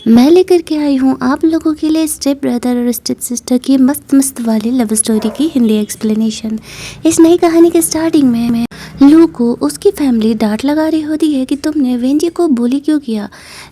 मैं लेकर के आई हूँ आप लोगों के लिए स्टेप ब्रदर और स्टेप सिस्टर की मस्त मस्त वाली लव स्टोरी की हिंदी एक्सप्लेनेशन। इस नई कहानी के स्टार्टिंग में लू को उसकी फैमिली डांट लगा रही होती है कि तुमने वेंजी को bully क्यों किया।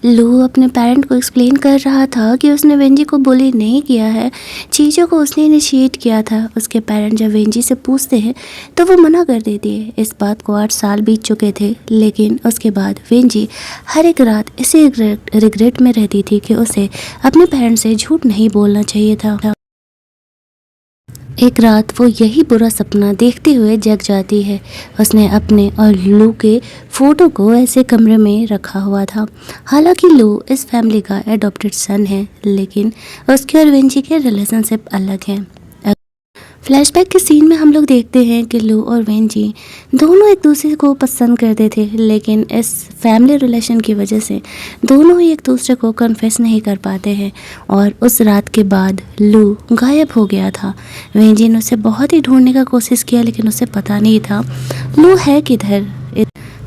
लू अपने पेरेंट को एक्सप्लेन कर रहा था कि उसने वेंजी को bully नहीं किया है, चीज़ों को उसने इनिशिएट किया था। उसके पेरेंट जब वेंजी से पूछते हैं तो वो मना कर देती है। इस बात को 8 साल बीत चुके थे, लेकिन उसके बाद वेंजी हर एक रात इसी रिग्रेट में रहती थी कि उसे अपने पेरेंट्स से झूठ नहीं बोलना चाहिए था। एक रात वो यही बुरा सपना देखते हुए जग जाती है। उसने अपने और लू के फ़ोटो को ऐसे कमरे में रखा हुआ था। हालांकि लू इस फैमिली का एडॉप्टेड सन है, लेकिन उसके और वेंजी के रिलेशनशिप अलग हैं। फ्लैशबैक के सीन में हम लोग देखते हैं कि लू और वेंजी दोनों एक दूसरे को पसंद करते थे, लेकिन इस फैमिली रिलेशन की वजह से दोनों ही एक दूसरे को कन्फेस नहीं कर पाते हैं। और उस रात के बाद लू गायब हो गया था। वेंजी ने उसे बहुत ही ढूंढने का कोशिश किया, लेकिन उसे पता नहीं था लू है किधर।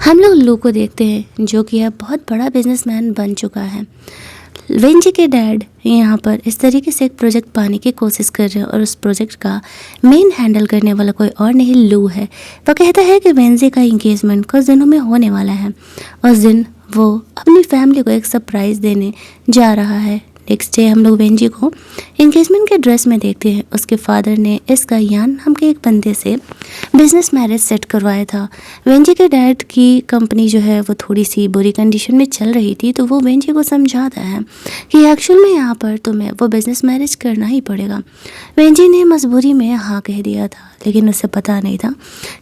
हम लोग लू को देखते हैं जो कि अब बहुत बड़ा बिजनेसमैन बन चुका है। वेंजी के डैड यहाँ पर इस तरीके से एक प्रोजेक्ट पाने की कोशिश कर रहे हैं और उस प्रोजेक्ट का मेन हैंडल करने वाला कोई और नहीं लू है। वो कहता है कि वेंजी का एंगेजमेंट कुछ दिनों में होने वाला है। उस दिन वो अपनी फैमिली को एक सरप्राइज़ देने जा रहा है। नेक्स्ट डे हम लोग वेंजी को एंगेजमेंट के ड्रेस में देखते हैं। उसके फादर ने इसका यान नाम के एक बंदे से बिजनेस मैरिज सेट करवाया था। वेंजी के डैड की कंपनी जो है वो थोड़ी सी बुरी कंडीशन में चल रही थी, तो वो वेंजी को समझाता है कि एक्चुअल में यहाँ पर तुम्हें वो बिजनेस मैरिज करना ही पड़ेगा। वेंजी ने मजबूरी में हाँ कह दिया था, लेकिन उसे पता नहीं था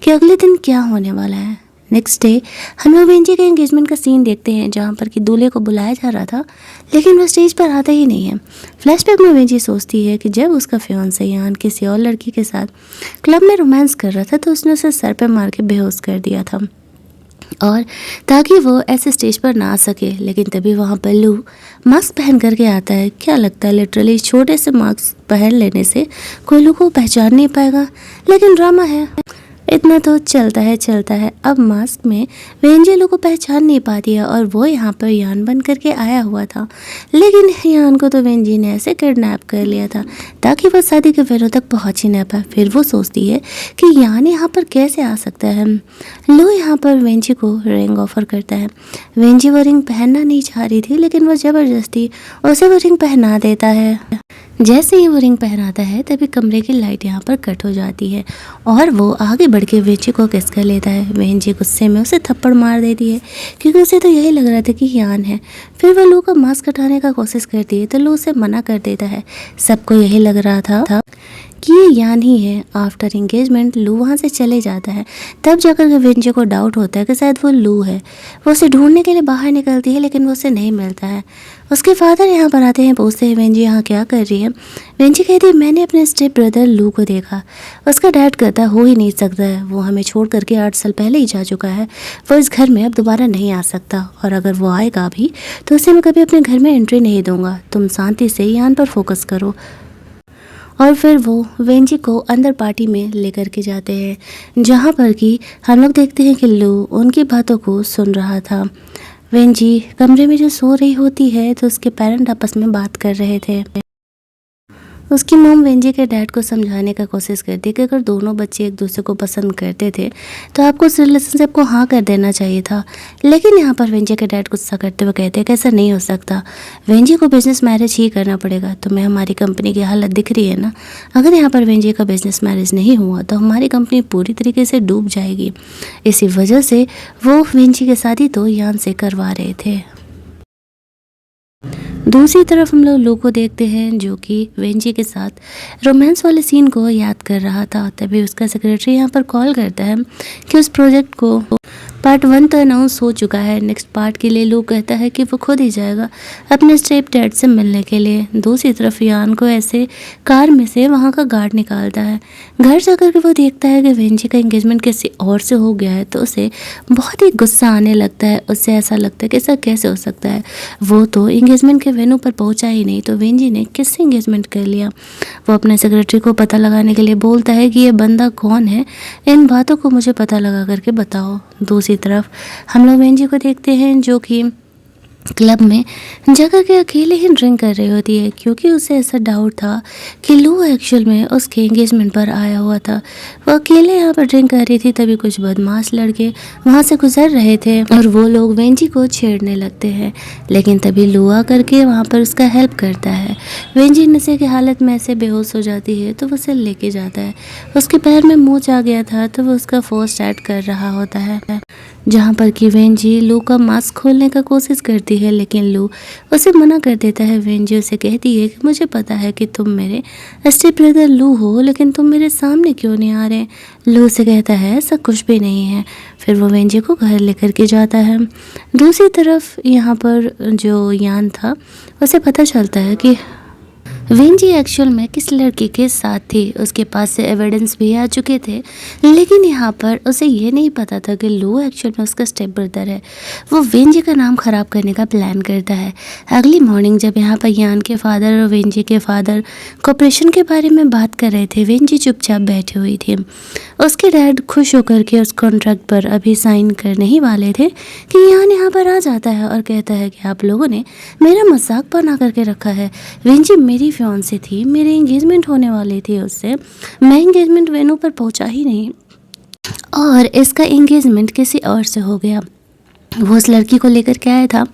कि अगले दिन क्या होने वाला है। नेक्स्ट डे हम लोग वेंजी के एंगेजमेंट का सीन देखते हैं, जहाँ पर कि दूल्हे को बुलाया जा रहा था, लेकिन वो स्टेज पर आता ही नहीं है। फ्लैशबैक में वेंजी सोचती है कि जब उसका फियांसे यान किसी और लड़की के साथ क्लब में रोमांस कर रहा था तो उसने उसे सर पे मार के बेहोश कर दिया था, और ताकि वो ऐसे स्टेज पर ना आ सके। लेकिन तभी वहाँ पर लू मास्क पहन करके आता है। क्या लगता है लिटरली छोटे से मास्क पहन लेने से कोई लू को पहचान नहीं पाएगा, लेकिन ड्रामा है, इतना तो चलता है। अब मास्क में वेंजी लू को पहचान नहीं पाती है और वो यहाँ पर यान बन करके आया हुआ था। लेकिन यान को तो वेंजी ने ऐसे किडनैप कर लिया था ताकि वो शादी के वेन्यू तक पहुँच ही ना पाए। फिर वो सोचती है कि यान यहाँ पर कैसे आ सकता है। लू यहाँ पर वेंजी को रिंग ऑफर करता है। वेंजी वो रिंग पहनना नहीं चाह रही थी, लेकिन वो ज़बरदस्ती उसे वो रिंग पहना देता है। जैसे ही वो रिंग पहनाता है तभी कमरे की लाइट यहाँ पर कट हो जाती है और वो आगे बढ़ के वेंजी को किस कर लेता है। वेंजी गुस्से में उसे थप्पड़ मार देती है, क्योंकि उसे तो यही लग रहा था कि यान है। फिर वो लू का मास्क हटाने का कोशिश करती है तो लू उसे मना कर देता है। सबको यही लग रहा था कि ये यान ही है। आफ्टर एंगेजमेंट लू वहाँ से चले जाता है। तब जाकर के वेंजी को डाउट होता है कि शायद वो लू है। वो उसे ढूंढने के लिए बाहर निकलती है, लेकिन वो उसे नहीं मिलता है। उसके फादर यहाँ पर आते हैं, पूछते हैं वेंजी यहाँ क्या कर रही है। वेंजी कहती है मैंने अपने स्टेप ब्रदर लू को देखा। उसका डैड कहता हो ही नहीं सकता है, वो हमें छोड़ करके 8 साल पहले ही जा चुका है। वो इस घर में अब दोबारा नहीं आ सकता, और अगर वो आएगा भी तो उसे मैं कभी अपने घर में एंट्री नहीं दूंगा। तुम शांति से यान पर फोकस करो। और फिर वो वेंजी को अंदर पार्टी में लेकर के जाते हैं, जहाँ पर कि हम लोग देखते हैं कि लू उनकी बातों को सुन रहा था। वेंजी कमरे में जो सो रही होती है तो उसके पेरेंट आपस में बात कर रहे थे। उसकी मॉम वेंजी के डैड को समझाने का कोशिश करती है कि अगर दोनों बच्चे एक दूसरे को पसंद करते थे तो आपको उस रिलेशनशिप को हाँ कर देना चाहिए था। लेकिन यहाँ पर वेंजी के डैड गुस्सा करते हुए कहते हैं कि ऐसा नहीं हो सकता, वेंजी को बिजनेस मैरिज ही करना पड़ेगा। तुम्हें हमारी कंपनी की हालत दिख रही है ना, अगर यहाँ पर वेंजी का बिजनेस मैरिज नहीं हुआ तो हमारी कंपनी पूरी तरीके से डूब जाएगी। इसी वजह से वो वेंजी की शादी तो यान से करवा रहे थे। दूसरी तरफ हम लोग लू को देखते हैं जो कि वेंजी के साथ रोमांस वाले सीन को याद कर रहा था। तभी उसका सेक्रेटरी यहाँ पर कॉल करता है कि उस प्रोजेक्ट को पार्ट 1 तो अनाउंस हो चुका है, नेक्स्ट पार्ट के लिए लू कहता है कि वो खुद ही जाएगा अपने स्टेप डैड से मिलने के लिए। दूसरी तरफ यान को ऐसे कार में से वहाँ का गार्ड निकालता है। घर जाकर के वो देखता है कि वेंजी का एंगेजमेंट किसी और से हो गया है, तो उसे बहुत ही गुस्सा आने लगता है। उससे ऐसा लगता है कि ऐसा कैसे हो सकता है, वो तो एंगेजमेंट के वेन्यू पर पहुंचा ही नहीं, तो वेंजी ने किससे एंगेजमेंट कर लिया। वो अपने सेक्रेटरी को पता लगाने के लिए बोलता है कि ये बंदा कौन है, इन बातों को मुझे पता लगा करके बताओ। दूसरी तरफ हम लोग वेंजी को देखते हैं जो कि क्लब में जाकर के अकेले ही ड्रिंक कर रही होती है, क्योंकि उसे ऐसा डाउट था कि लू एक्चुअल में उसके एंगेजमेंट पर आया हुआ था। वो अकेले यहाँ पर ड्रिंक कर रही थी, तभी कुछ बदमाश लड़के वहाँ से गुजर रहे थे और वो लोग वेंजी को छेड़ने लगते हैं। लेकिन तभी लू आ करके वहाँ पर उसका हेल्प करता है। वेंजी नशे की हालत में ऐसे बेहोश हो जाती है तो वो उसे लेके जाता है। उसके पैर में मोच आ गया था तो वो उसका फर्स्ट एड कर रहा होता है, जहाँ पर कि वेंजी लू का मास्क खोलने का कोशिश करती है, लेकिन लू उसे मना कर देता है। वेंजी उसे कहती है कि मुझे पता है कि तुम मेरे स्टेप ब्रदर लू हो, लेकिन तुम मेरे सामने क्यों नहीं आ रहे। लू उसे कहता है ऐसा कुछ भी नहीं है। फिर वो वेंजी को घर लेकर के जाता है। दूसरी तरफ यहाँ पर जो यान था उसे पता चलता है कि वेंजी एक्चुअल में किस लड़की के साथ थी। उसके पास से एविडेंस भी आ चुके थे, लेकिन यहाँ पर उसे ये नहीं पता था कि लू एक्चुअल में उसका स्टेप ब्रदर है। वो वेंजी का नाम खराब करने का प्लान करता है। अगली मॉर्निंग जब यहाँ पर यान के फादर और वेंजी के फादर कॉपरेशन के बारे में बात कर रहे थे, वेंजी चुपचाप बैठी हुई थी। उसके डैड खुश होकर के उस कॉन्ट्रैक्ट पर अभी साइन करने ही वाले थे कि यान यहाँ पर आ जाता है और कहता है कि आप लोगों ने मेरा मजाक बना करके रखा है। वेंजी मेरी फियांसे थी, मेरे एंगेजमेंट होने वाली थी उससे, मैं एंगेजमेंट वेन्यू पर पहुंचा ही नहीं और इसका एंगेजमेंट किसी और से हो गया। वो उस लड़की को लेकर के आया था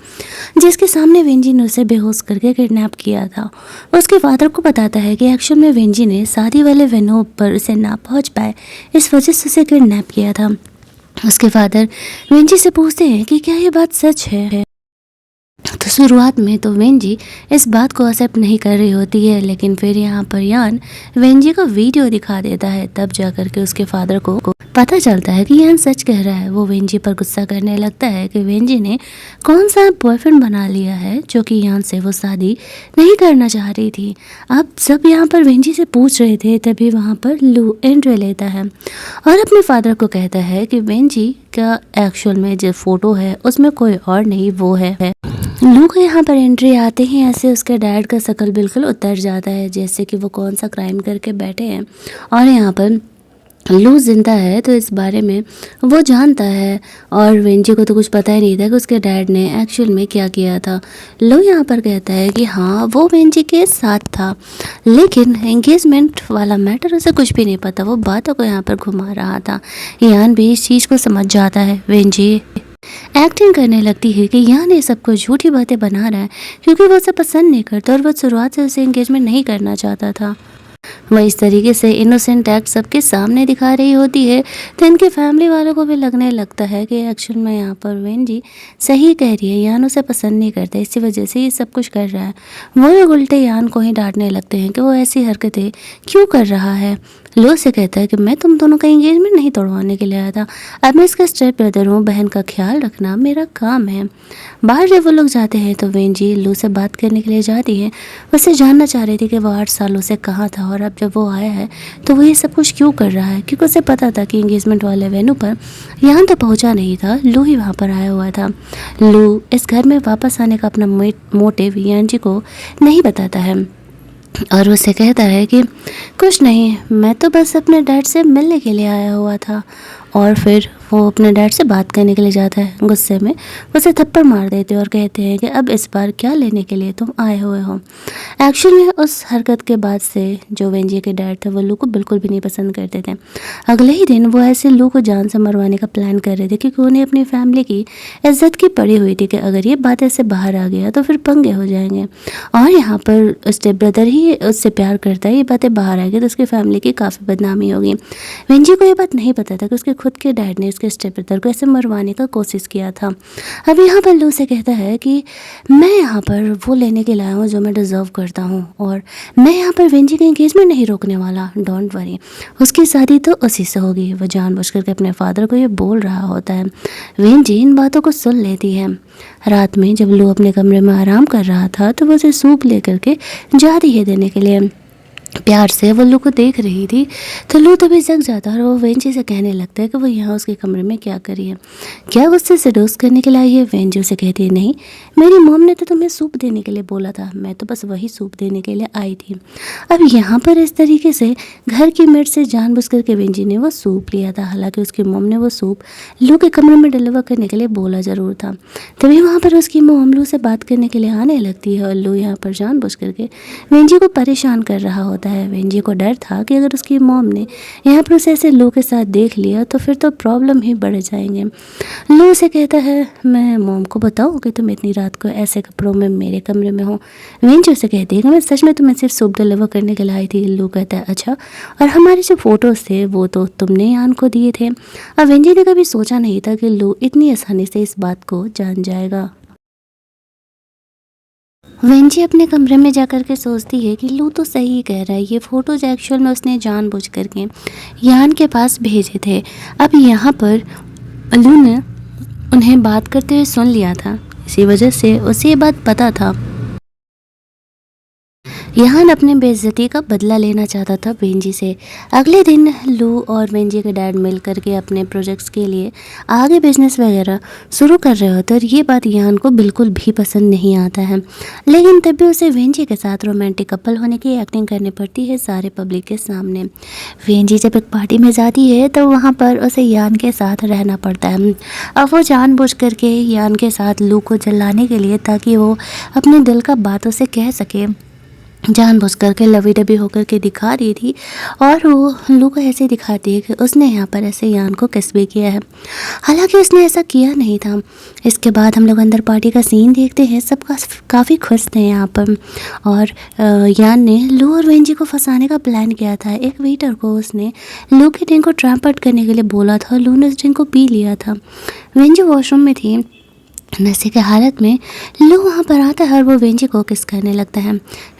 जिसके सामने वेंजी ने उसे बेहोश करके किडनैप किया था। उसके फादर को बताता है कि एक्चुअल में वेंजी ने शादी वाले वेन्यू पर उसे ना पहुंच पाए, इस वजह से उसे किडनैप किया था। उसके फादर वेंजी से पूछते हैं कि क्या ये बात सच है। तो शुरुआत में तो वेंजी इस बात को एक्सेप्ट नहीं कर रही होती है, लेकिन फिर यहाँ पर यान वेंजी को वीडियो दिखा देता है। तब जाकर के उसके फादर को पता चलता है कि यान सच कह रहा है। वो वेंजी पर गुस्सा करने लगता है कि वेंजी ने कौन सा बॉयफ्रेंड बना लिया है जो कि यान से वो शादी नहीं करना चाह रही थी। अब सब यहाँ पर वेंजी से पूछ रहे थे, तभी वहाँ पर लू एंट्री लेता है और अपने फादर को कहता है कि वेंजी का एक्चुअल में जो फोटो है उसमें कोई और नहीं, वो है। लू को यहाँ पर एंट्री आते ही ऐसे उसके डैड का शक्ल बिल्कुल उतर जाता है, जैसे कि वो कौन सा क्राइम करके बैठे हैं और यहाँ पर लू जिंदा है तो इस बारे में वो जानता है। और वेंजी को तो कुछ पता ही नहीं था कि उसके डैड ने एक्चुअल में क्या किया था। लू यहाँ पर कहता है कि हाँ वो वेंजी के साथ था, लेकिन एंगेजमेंट वाला मैटर उसे कुछ भी नहीं पता, वो बातों को यहाँ पर घुमा रहा था। यान भी इस चीज़ को समझ जाता है। वेंजी एक्टिंग करने लगती है कि यान ये सब कुछ झूठी बातें बना रहा है क्योंकि वो उसे पसंद नहीं करता और वो शुरुआत से उसे एंगेजमेंट नहीं करना चाहता था। वह इस तरीके से इनोसेंट एक्ट सबके सामने दिखा रही होती है तो इनके फैमिली वालों को भी लगने लगता है कि एक्चुअल में यहाँ पर वेंजी सही कह रही है, यान उसे पसंद नहीं करता, इसी वजह से ये सब कुछ कर रहा है। वो लोग उल्टे यान को ही डांटने लगते हैं कि वो ऐसी हरकतें क्यों कर रहा है। लो से कहता है कि मैं तुम दोनों का एंगेजमेंट नहीं तोड़वाने के लिए आया था, अब मैं इसका स्टेप ब्रदर हूँ, बहन का ख्याल रखना मेरा काम है। बाहर जब वो लोग जाते हैं तो वेंजी लू से बात करने के लिए जाती है। उससे जानना चाह रही थी कि वो 8 सालों से कहाँ था और अब जब वो आया है तो वो ये सब कुछ क्यों कर रहा है, क्योंकि उसे पता था कि एंगेजमेंट वाले वेन्यू पर यहाँ तो पहुँचा नहीं था, लू ही वहाँ पर आया हुआ था। लू इस घर में वापस आने का अपना मोटिव यान जी को नहीं बताता है और उसे कहता है कि कुछ नहीं, मैं तो बस अपने डैड से मिलने के लिए आया हुआ था। और फिर वो अपने डैड से बात करने के लिए जाता है। गुस्से में उसे थप्पड़ मार देते और कहते हैं कि अब इस बार क्या लेने के लिए तुम आए हुए हो। एक्चुअली उस हरकत के बाद से जो वेंजी के डैड थे वो लू को बिल्कुल भी नहीं पसंद करते थे। अगले ही दिन वो ऐसे लू को जान से मरवाने का प्लान कर रहे थे क्योंकि उन्हें अपनी फैमिली की इज्जत की पड़ी हुई थी कि अगर ये बात ऐसे बाहर आ गया तो फिर पंगे हो जाएंगे और यहाँ पर स्टेप ब्रदर ही उससे प्यार करता है, ये बातें बाहर आ गई तो उसकी फैमिली की काफ़ी बदनामी होगी। वेंजी को ये बात नहीं पता था कि उसके खुद के डैड ने उसके स्टेप ब्रदर को ऐसे मरवाने का कोशिश किया था। अब यहाँ पर लू से कहता है कि मैं यहाँ पर वो लेने के लाया हूँ जो मैं डिज़र्व करता हूँ और मैं यहाँ पर वेंजी का एंगेजमेंट नहीं रोकने वाला, डोंट वरी, उसकी शादी तो उसी से होगी। वो जानबूझ करके अपने फादर को ये बोल रहा होता है। वेंजी इन बातों को सुन लेती है। रात में जब लू अपने कमरे में आराम कर रहा था तो वो उसे सूप ले करके जा रही है देने के लिए। प्यार से वो लू को देख रही थी। तो लू तभी जग जाता है और वो वेंजी से कहने लगता है कि वो यहाँ उसके कमरे में क्या करी है, क्या उससे सडोस करने के लिए आई है। वेंजी उसे कहती है, नहीं, मेरी मॉम ने तो तुम्हें सूप देने के लिए बोला था, मैं तो बस वही सूप देने के लिए आई थी। अब यहाँ पर इस तरीके से घर की मेड से जानबूझ करके वेंजी ने वो सूप लिया था। हालांकि उसकी मॉम ने वो सूप लू के कमरे में डिलीवर करने के लिए बोला ज़रूर था। तभी वहाँ पर उसकी मॉम लू से बात करने के लिए आने लगती है और लू यहाँ पर जानबूझ करके वेंजी को परेशान कर रहा होता है। वेंजी को डर था कि अगर उसकी मॉम ने यहाँ पर उसे ऐसे लू के साथ देख लिया तो फिर तो प्रॉब्लम ही बढ़ जाएंगे। लू उसे कहता है, मैं मॉम को बताऊँ कि तुम इतनी रात को ऐसे कपड़ों में मेरे कमरे में हो। वेंजी उसे कहती है कि मैं सच में तुम्हें सिर्फ सूप डिलीवर करने के लिए आई थी। लू कहता है, अच्छा, और हमारे जो फ़ोटोज़ थे वो तो तुमने यान को दिए थे। अब वेंजी ने कभी सोचा नहीं था कि लू इतनी आसानी से इस बात को जान जाएगा। वेंजी अपने कमरे में जाकर के सोचती है कि लू तो सही कह रहा है, ये फ़ोटोज एक्चुअल में उसने जानबूझ करके यान के पास भेजे थे। अब यहाँ पर लू ने उन्हें बात करते हुए सुन लिया था, इसी वजह से उसे ये बात पता था। यान अपने बेइज्जती का बदला लेना चाहता था वेंजी से। अगले दिन लू और वेंजी के डैड मिल करके अपने प्रोजेक्ट्स के लिए आगे बिजनेस वगैरह शुरू कर रहे होते और ये बात यान को बिल्कुल भी पसंद नहीं आता है। लेकिन तब भी उसे वेंजी के साथ रोमांटिक कपल होने की एक्टिंग करनी पड़ती है सारे पब्लिक के सामने। वेंजी जब एक पार्टी में जाती है तो वहाँ पर उसे यान के साथ रहना पड़ता है। अब वो जानबूझ करके यान के साथ लू को जलाने के लिए, ताकि वो अपने दिल का बात उसे कह सके, जानबूझ करके लवी डबी होकर के दिखा रही थी। और वो लू को ऐसे दिखाती है कि उसने यहाँ पर ऐसे यान को किस भी किया है, हालांकि उसने ऐसा किया नहीं था। इसके बाद हम लोग अंदर पार्टी का सीन देखते हैं। सब काफ़ी खुश थे यहाँ पर। और यान ने लू और वेंजी को फंसाने का प्लान किया था। एक वेटर को उसने लू के ड्रिंक को ट्रांसपोर्ट करने के लिए बोला था। लू ने उस ड्रिंक को पी लिया था। वेंजी वॉशरूम में थी नशे के हालत में। लू वहाँ पर आता है और वो वेंजी को किस करने लगता है।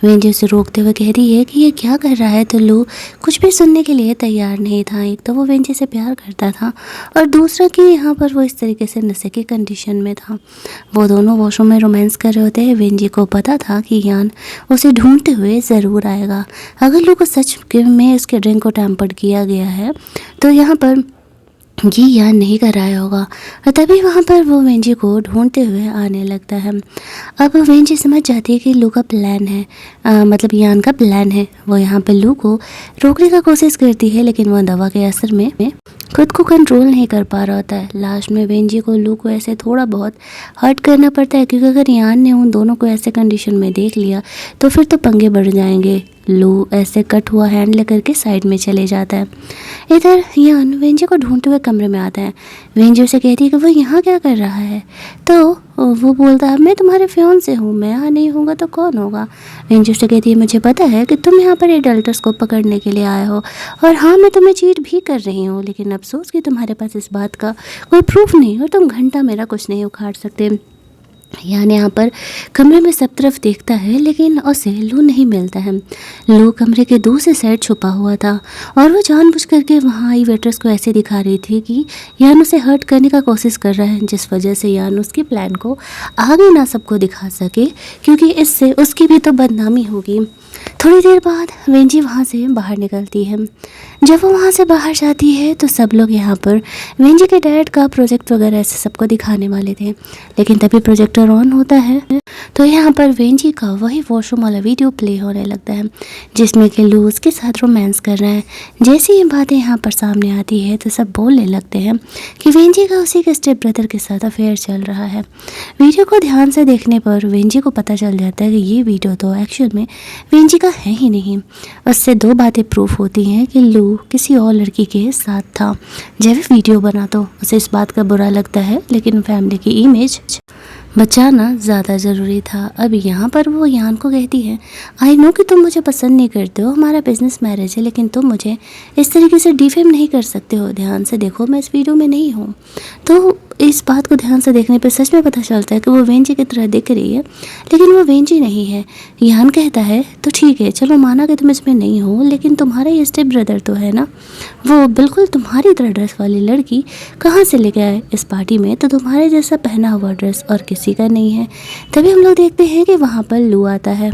वेंजी उसे रोकते हुए कह रही है कि ये क्या कर रहा है, तो लू कुछ भी सुनने के लिए तैयार नहीं था। एक तो वो वेंजी से प्यार करता था और दूसरा कि यहाँ पर वो इस तरीके से नशे की कंडीशन में था। वो दोनों वॉशरूम में रोमांस कर रहे होते हैं। वेंजी को पता था कि यान उसे ढूंढते हुए ज़रूर आएगा। अगर लू को सच में उसके ड्रिंक को टैम्पर्ड किया गया है तो यहाँ पर ये यान नहीं कर रहा होगा। और तभी वहाँ पर वो वेंजी को ढूंढते हुए आने लगता है। अब वेंजी समझ जाती है कि लू का प्लान है, मतलब यान का प्लान है। वो यहाँ पर लू को रोकने का कोशिश करती है, लेकिन वो दवा के असर में खुद को कंट्रोल नहीं कर पा रहा होता है। लास्ट में वेंजी को लू को ऐसे थोड़ा बहुत हर्ट करना पड़ता है, क्योंकि अगर यान ने उन दोनों को ऐसे कंडीशन में देख लिया तो फिर तो पंगे बढ़ जाएंगे। लू ऐसे कट हुआ हैंड लेकर के साइड में चले जाता है। इधर यान वेंजी को ढूंढते हुए कमरे में आता है। वेंजी उसे कहती है कि वो यहाँ क्या कर रहा है, तो वो बोलता है, मैं तुम्हारे फियांसे हूँ, मैं यहाँ नहीं होगा तो कौन होगा। वेंजी उसे कहती है, मुझे पता है कि तुम यहाँ पर एडल्टर्स को पकड़ने के लिए आए हो, और हाँ, मैं तुम्हें चीट भी कर रही हूँ, लेकिन अफसोस कि तुम्हारे पास इस बात का कोई प्रूफ नहीं और तुम घंटा मेरा कुछ नहीं उखाड़ सकते। यान यहाँ पर कमरे में सब तरफ देखता है, लेकिन उसे लू नहीं मिलता है। लू कमरे के दूसरे साइड छुपा हुआ था और वो जानबूझ करके वहाँ आई वेटर्स को ऐसे दिखा रही थी कि यान उसे हर्ट करने का कोशिश कर रहा है, जिस वजह से यान उसके प्लान को आगे ना सबको दिखा सके, क्योंकि इससे उसकी भी तो बदनामी होगी। थोड़ी देर बाद वेंजी वहाँ से बाहर निकलती है। जब वो वहाँ से बाहर जाती है तो सब लोग यहाँ पर वेंजी के डैड का प्रोजेक्ट वगैरह ऐसे सबको दिखाने वाले थे, लेकिन तभी प्रोजेक्टर ऑन होता है तो यहाँ पर वेंजी का वही वॉशरूम वाला वीडियो प्ले होने लगता है, जिसमें कि लू उसके साथ रोमांस कर रहा है। जैसे ये बातें यहाँ पर सामने आती है तो सब बोलने लगते हैं कि वेंजी का उसी के स्टेप ब्रदर के साथ अफेयर चल रहा है। वीडियो को ध्यान से देखने पर वेंजी को पता चल जाता है कि ये वीडियो तो एक्चुअल में वेंजी का है ही नहीं। उससे दो बातें प्रूफ होती हैं कि लू किसी और लड़की के साथ था। जब वीडियो बना तो उसे इस बात का बुरा लगता है, लेकिन फैमिली की इमेज बचाना ज़्यादा ज़रूरी था। अब यहाँ पर वो यान को कहती है, आई नो कि तुम मुझे पसंद नहीं करते हो, हमारा बिजनेस मैरिज है, लेकिन तुम मुझे इस तरीके से डिफेम नहीं कर सकते हो। ध्यान से देखो, मैं इस वीडियो में नहीं हूँ। तो इस बात को ध्यान से देखने पर सच में पता चलता है कि वो वेंजी की तरह दिख रही है, लेकिन वो वेंजी नहीं है। यान कहता है, तो ठीक है, चलो माना कि तुम इसमें नहीं हो, लेकिन तुम्हारा ये स्टेप ब्रदर तो है ना, वो बिल्कुल तुम्हारी तरह ड्रेस वाली लड़की कहाँ से लेके आए इस पार्टी में, तो तुम्हारे जैसा पहना हुआ ड्रेस और किसी का नहीं है। तभी हम लोग देखते हैं कि वहाँ पर लू आता है।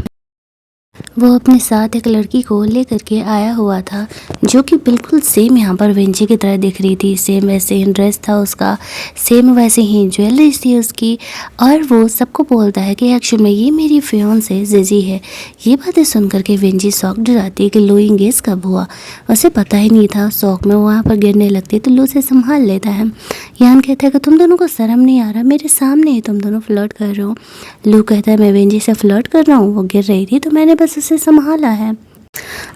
वो अपने साथ एक लड़की को लेकर के आया हुआ था जो कि बिल्कुल सेम यहाँ पर वेंजी की तरह दिख रही थी। सेम वैसे ही ड्रेस था उसका, सेम वैसे ही ज्वेलरीज थी उसकी। और वो सबको बोलता है कि एक्चुअल में ये मेरी फियोंसे जिजी है। ये बातें सुनकर के वेंजी शॉक्ड हो जाती है कि लो इंगेज कब हुआ, उसे पता ही नहीं था। शौक में वहाँ पर गिरने लगती है तो लो से संभाल लेता है। यान कहता है कि तुम दोनों को शर्म नहीं आ रहा, मेरे सामने ही तुम दोनों फ्लर्ट कर रहे हो। लो कहता है मैं वेंजी से फ्लर्ट कर रहा हूँ, वो गिर रही थी तो मैंने बस उसे संभाला है।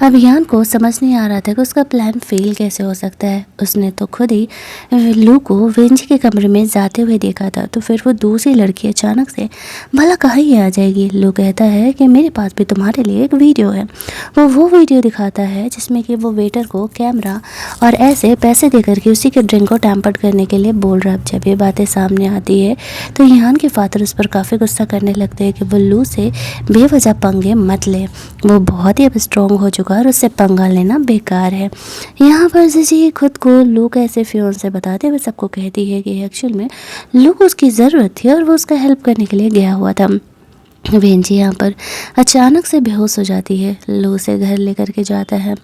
अब यान को समझ नहीं आ रहा था कि उसका प्लान फेल कैसे हो सकता है। उसने तो खुद ही लू को वेंजी के कमरे में जाते हुए देखा था, तो फिर वो दूसरी लड़की अचानक से भला कहाँ ही आ जाएगी। लू कहता है कि मेरे पास भी तुम्हारे लिए एक वीडियो है। वो वीडियो दिखाता है जिसमें कि वो वेटर को कैमरा और ऐसे पैसे दे करके उसी के ड्रिंक को टैम्पर्ड करने के लिए बोल रहा है। जब ये बातें सामने आती है तो यान के फादर उस पर काफ़ी गुस्सा करने लगते हैं कि वो लू से बेवजह पंगे मत ले, वो बहुत ही अब स्ट्रॉन्ग हो चुका है और उससे पंगा लेना बेकार है। यहाँ पर जिजी खुद को लू ऐसे फियोन से बताते हुए सबको कहती है कि एक्चुअल में लू को उसकी ज़रूरत थी और वो उसका हेल्प करने के लिए गया हुआ था। वेंजी यहाँ पर अचानक से बेहोश हो जाती है। लू से घर लेकर के जाता है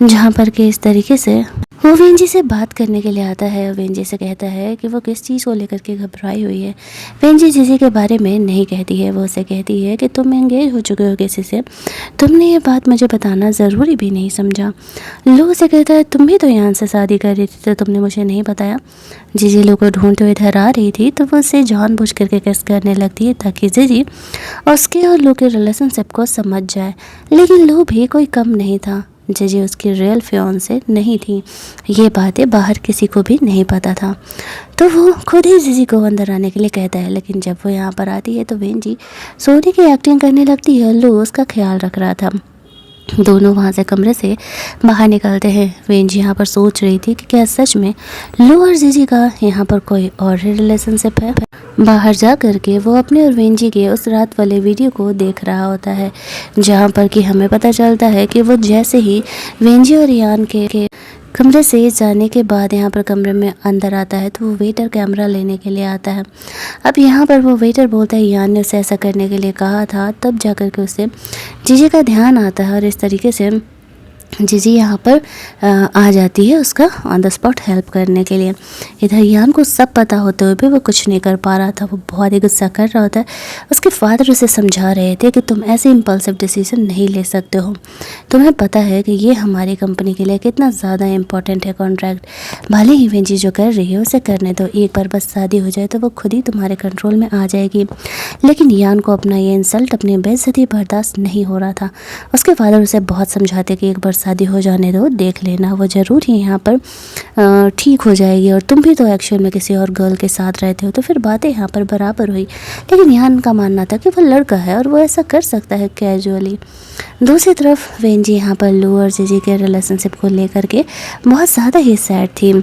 जहाँ पर कि इस तरीके से वो वेंजी से बात करने के लिए आता है। वेंजी से कहता है कि वो किस चीज़ को लेकर के घबराई हुई है। वेंजी जिजी के बारे में नहीं कहती है, वो उसे कहती है कि तुम एंगेज हो चुके हो किसी से, तुमने ये बात मुझे बताना ज़रूरी भी नहीं समझा। लू से कहता है तुम भी तो यान से शादी कर रही थी तो तुमने मुझे नहीं बताया। जिजी लू को ढूंढते हुए इधर आ रही थी तो वो उसे जानबूझ करके किस करने लगती है ताकि जिजी उसके और लू के रिलेशनशिप को समझ जाए। लेकिन लू भी कोई कम नहीं था, जिजी उसकी रियल फियोंसे नहीं थी। ये बातें बाहर किसी को भी नहीं पता था, तो वो खुद ही जिजी को अंदर आने के लिए कहता है। लेकिन जब वो यहाँ पर आती है तो वेंजी सोने की एक्टिंग करने लगती है। लू उसका ख्याल रख रहा था। दोनों वहाँ से कमरे से बाहर निकलते हैं। वेंजी यहाँ पर सोच रही थी कि क्या सच में लू और जिजी का यहाँ पर कोई और रिलेशनशिप है। बाहर जा कर के वो अपने और वेंजी के उस रात वाले वीडियो को देख रहा होता है जहाँ पर कि हमें पता चलता है कि वो जैसे ही वेंजी और यान के कमरे से जाने के बाद यहाँ पर कमरे में अंदर आता है तो वो वेटर कैमरा लेने के लिए आता है। अब यहाँ पर वो वेटर बोलता है यान ने उसे ऐसा करने के लिए कहा था, तब जाकर के उसे जीजी का ध्यान आता है और इस तरीके से जीजी यहाँ पर आ जाती है उसका ऑन द स्पॉट हेल्प करने के लिए। इधर यान को सब पता होते हुए भी वो कुछ नहीं कर पा रहा था, वो बहुत ही गुस्सा कर रहा होता है। उसके फादर उसे समझा रहे थे कि तुम ऐसे इम्पल्सिव डिसीजन नहीं ले सकते हो, तुम्हें पता है कि ये हमारी कंपनी के लिए कितना ज़्यादा इम्पॉर्टेंट है कॉन्ट्रैक्ट। भले ही वेंजी जो कर रही है उसे करने दो, एक बार बस शादी हो जाए तो वो खुद ही तुम्हारे कंट्रोल में आ जाएगी। लेकिन यान को अपना ये इंसल्ट, अपनी बेइज्जती बर्दाश्त नहीं हो रहा था। उसके फादर उसे बहुत समझाते कि एक बार शादी हो जाने दो, देख लेना, वो ज़रूर ही यहाँ पर ठीक हो जाएगी और तुम भी तो एक्चुअल में किसी और गर्ल के साथ रहते हो। तो फिर बातें यहाँ पर बराबर हुई। लेकिन यान का मानना था कि वो लड़का है और वो ऐसा कर सकता है कैजुअली। दूसरी तरफ वेंजी यहाँ पर लू और जीजी के रिलेशनशिप को लेकर के बहुत ज़्यादा ही सैड थी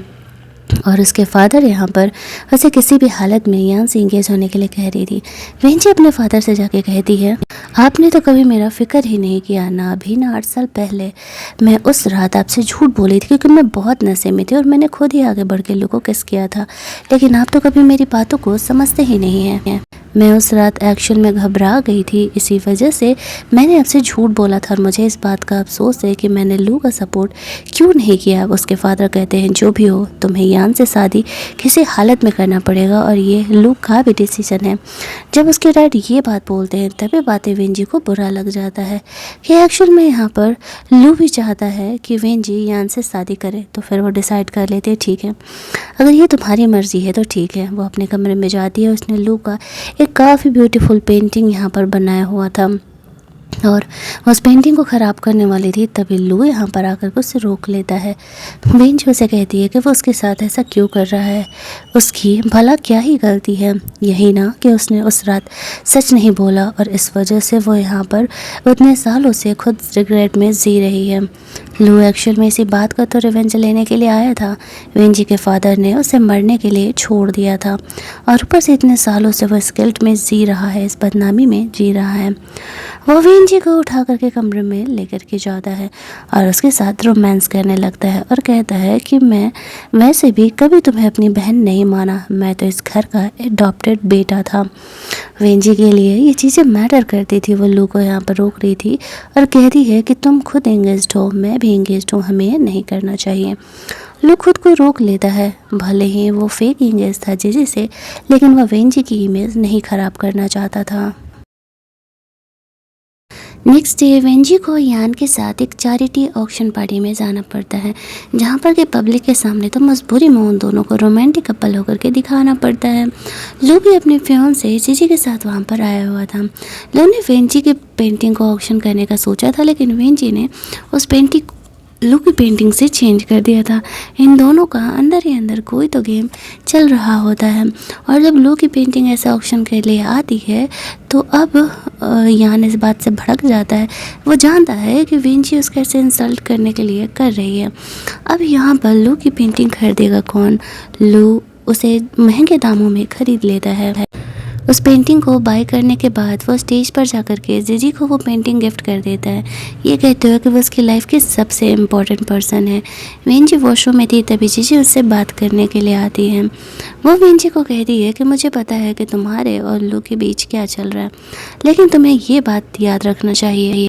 और उसके फादर यहाँ पर उसे किसी भी हालत में यान से इंगेज होने के लिए कह रही थी। वेंजी अपने फादर से जाके कहती है आपने तो कभी मेरा फिक्र ही नहीं किया ना, अभी ना 8 साल पहले मैं उस रात आपसे झूठ बोली थी क्योंकि मैं बहुत नशे में थी और मैंने खुद ही आगे बढ़ के लू को किस किया था। लेकिन आप तो कभी मेरी बातों को समझते ही नहीं हैं। मैं उस रात एक्चुअल में घबरा गई थी, इसी वजह से मैंने आपसे झूठ बोला था और मुझे इस बात का अफसोस है कि मैंने लू का सपोर्ट क्यों नहीं किया। उसके फादर कहते हैं जो भी हो तुम्हें यान से शादी किसी हालत में करना पड़ेगा और ये लू का भी डिसीजन है। जब उसके डैड ये बात बोलते हैं तभी बातें वेंजी को बुरा लग जाता है कि एक्चुअल में यहाँ पर लू भी चाहता है कि वेंजी यान से शादी करे। तो फिर वो डिसाइड कर लेते हैं ठीक है, अगर ये तुम्हारी मर्ज़ी है तो ठीक है। वो अपने कमरे में जाती है, उसने लू का एक काफ़ी ब्यूटीफुल पेंटिंग यहाँ पर बनाया हुआ था और उस पेंटिंग को ख़राब करने वाली थी। तभी लू यहाँ पर आकर के उसे रोक लेता है। वेंजी उसे कहती है कि वो उसके साथ ऐसा क्यों कर रहा है, उसकी भला क्या ही गलती है, यही ना कि उसने उस रात सच नहीं बोला और इस वजह से वो यहाँ पर उतने सालों से खुद रिग्रेट में जी रही है। लू एक्चुअल में इसी बात का तो रिवेंज लेने के लिए आया था। वेंजी के फादर ने उसे मरने के लिए छोड़ दिया था और ऊपर से इतने सालों से वो इस गिल्ट में जी रहा है, इस बदनामी में जी रहा है। वो वेंजी को उठा करके कमरे में लेकर के जाता है और उसके साथ रोमांस करने लगता है और कहता है कि मैं वैसे भी कभी तुम्हें अपनी बहन नहीं माना, मैं तो इस घर का एडॉप्टेड बेटा था। वेंजी के लिए ये चीज़ें मैटर करती थी। वो लू को यहाँ पर रोक रही थी और कह रही है कि तुम खुद एंगेज्ड हो, मैं भी एंगेज्ड हूँ, हमें नहीं करना चाहिए। लू खुद को रोक लेता है, भले ही वो फेक एंगेज था जीजी से, लेकिन वह वेंजी की इमेज नहीं ख़राब करना चाहता था। नेक्स्ट डे वेंजी को यान के साथ एक चैरिटी ऑक्शन पार्टी में जाना पड़ता है, जहाँ पर कि पब्लिक के सामने तो मजबूरी में उन दोनों को रोमांटिक कपल होकर के दिखाना पड़ता है। लो भी अपने फ्योन से जीजी के साथ वहाँ पर आया हुआ था। लो ने वेंजी की पेंटिंग को ऑक्शन करने का सोचा था, लेकिन वेंजी ने उस पेंटिंग लू की पेंटिंग से चेंज कर दिया था। इन दोनों का अंदर ही अंदर कोई तो गेम चल रहा होता है, और जब लू की पेंटिंग ऐसे ऑक्शन के लिए आती है तो अब यान इस बात से भड़क जाता है। वो जानता है कि वेंजी उसके ऐसे इंसल्ट करने के लिए कर रही है। अब यहाँ पर लू की पेंटिंग खरीदेगा कौन? लू उसे महंगे दामों में खरीद लेता है। उस पेंटिंग को बाय करने के बाद वो स्टेज पर जाकर के जीजी को वो पेंटिंग गिफ्ट कर देता है, ये कहते हुए कि वो उसकी लाइफ की सबसे इम्पोर्टेंट पर्सन है। वेंजी वॉशरूम में थी, तभी जीजी उससे बात करने के लिए आती है। वो वेंजी को कहती है कि मुझे पता है कि तुम्हारे और लू के बीच क्या चल रहा है, लेकिन तुम्हें ये बात याद रखना चाहिए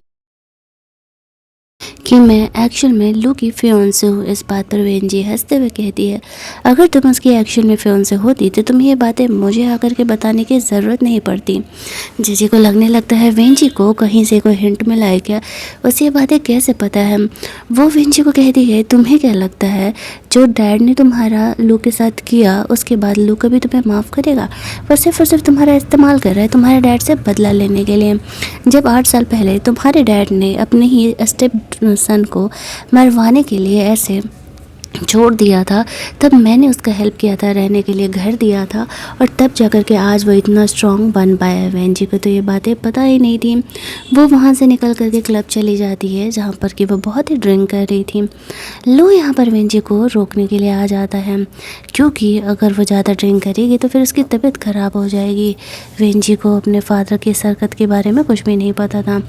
कि मैं एक्चुअल में लू की फियोंसे हूँ। इस बात पर वेंजी हंसते हुए कहती है, अगर तुम उसकी एक्चुअल में फियोंसे होती तो तुम्हें ये बातें मुझे आकर के बताने की ज़रूरत नहीं पड़ती। जीजी को लगने लगता है वेंजी को कहीं से कोई हिंट मिला है क्या, उसे ये बातें कैसे पता है। वो वेंजी को कहती है, तुम्हें क्या लगता है जो डैड ने तुम्हारा लू के साथ किया उसके बाद लू कभी तुम्हें माफ़ करेगा? वो सिर्फ और सिर्फ तुम्हारा इस्तेमाल कर रहा है तुम्हारे डैड से बदला लेने के लिए। जब 8 साल पहले तुम्हारे डैड ने अपने ही स्टेप सन को मरवाने के लिए ऐसे छोड़ दिया था, तब मैंने उसका हेल्प किया था, रहने के लिए घर दिया था, और तब जाकर के आज वो इतना स्ट्रॉन्ग बन पाया है। वेंजी को तो ये बातें पता ही नहीं थी। वो वहाँ से निकल करके क्लब चली जाती है, जहाँ पर कि वो बहुत ही ड्रिंक कर रही थी। लो यहाँ पर वेंजी को रोकने के लिए आ जाता है, क्योंकि अगर वो ज़्यादा ड्रिंक करेगी तो फिर उसकी तबीयत ख़राब हो जाएगी। वेंजी को अपने फादर की हरकत के बारे में कुछ भी नहीं पता था।